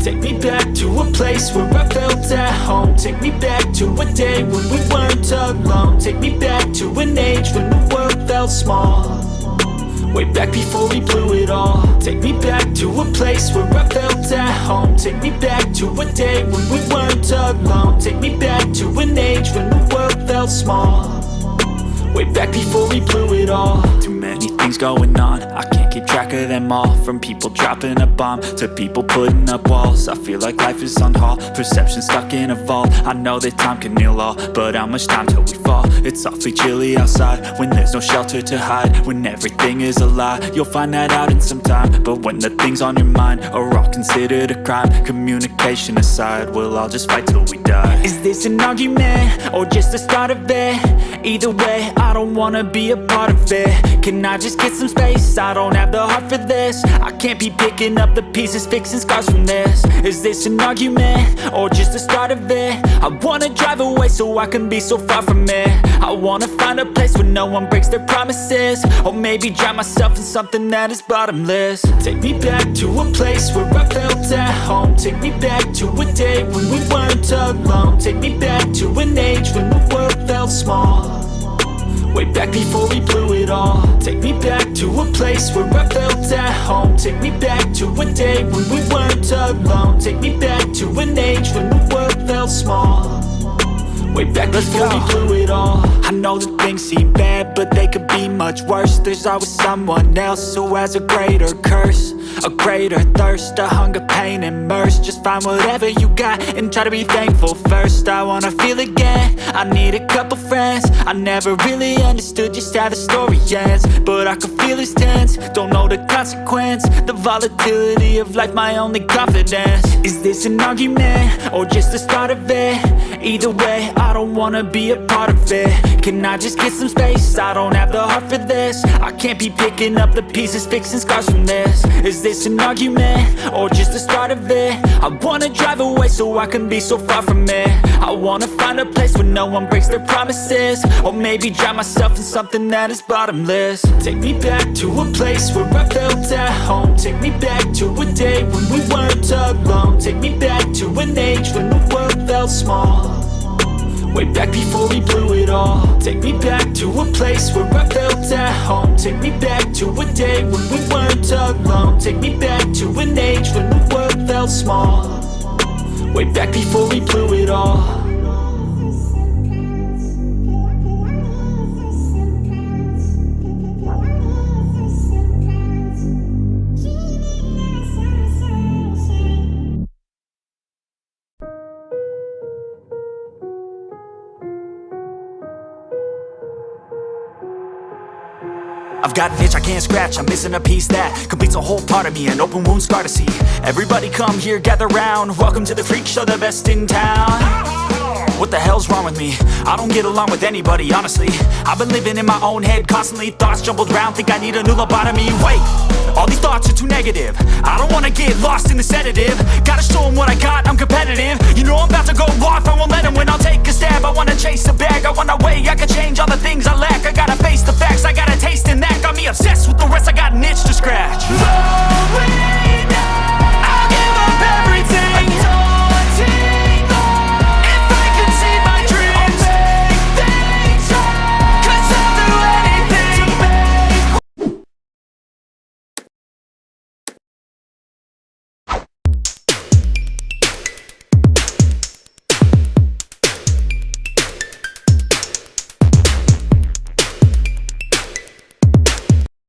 Take me back to a place where I felt at home. Take me back to a day when we weren't alone. Take me back to an age when the world felt small. Way back before we blew it all. Take me back to a place where I felt at home. Take me back to a day when we weren't alone. Take me back to an age when the world felt small. Way back before we blew it all. Too many things going on, I can't keep track of them all. From people dropping a bomb to people putting up walls. I feel like life is on hold, perception stuck in a vault. I know that time can heal all, but how much time till we fall? It's awfully chilly outside when there's no shelter to hide. When everything is a lie, you'll find that out in some time. But when the things on your mind are all considered a crime, communication aside, we'll all just fight till we die. Is this an argument or just the start of it? Either way, I don't wanna be a part of it. Can I just get some space? I don't have the heart for this. I can't be picking up the pieces, fixing scars from this. Is this an argument or just the start of it? I wanna drive away so I can be so far from it. I wanna find a place where no one breaks their promises. Or maybe drown myself in something that is bottomless. Take me back to a place where I felt at home. Take me back to a day when we weren't alone. Take me back to an age when the world felt small. Way back before we blew it all. Take me back to a place where I felt at home. Take me back to a day when we weren't alone. Take me back to an age when the world felt small. Way back before we blew it all. I know that things seem bad, but they could be much worse. There's always someone else who has a greater curse, a greater thirst, a hunger, pain, and mercy. Just find whatever you got and try to be thankful first. I wanna feel again, I need a couple friends. I never really understood just how the story ends, but I can feel it's tense, don't know the consequence. The volatility of life, my only confidence. Is this an argument or just the start of it? Either way, I don't wanna be a part of it. Can I just get some space? I don't have the heart for this. I can't be picking up the pieces, fixing scars from this. Is this an argument or just the start of it? I wanna drive away so I can be so far from it. I wanna find a place where no one breaks their promises. Or maybe drown myself in something that is bottomless. Take me back to a place where I felt at home. Take me back to a day when we weren't alone. Take me back to an age when the world felt small. Way back before we blew it all. Take me back to a place where I felt at home. Take me back to a day when we weren't alone. Take me back to an age when the world felt small. Way back before we blew it all. I've got an itch I can't scratch, I'm missing a piece that completes a whole part of me, an open wound scar to see. Everybody come here, gather round, welcome to the freak show, the best in town. What the hell's wrong with me? I don't get along with anybody, honestly. I've been living in my own head constantly, thoughts jumbled round, think I need a new lobotomy. Wait, all these thoughts are too negative. I don't wanna get lost in the sedative. Gotta show them what I got, I'm competitive. You know I'm about to go off, I won't let them win, I'll take a stab. I wanna chase a bag, I wanna weigh, I can change all the things I lack. I gotta face the facts, I got a taste in that. Got me obsessed with the rest, I got an itch to scratch.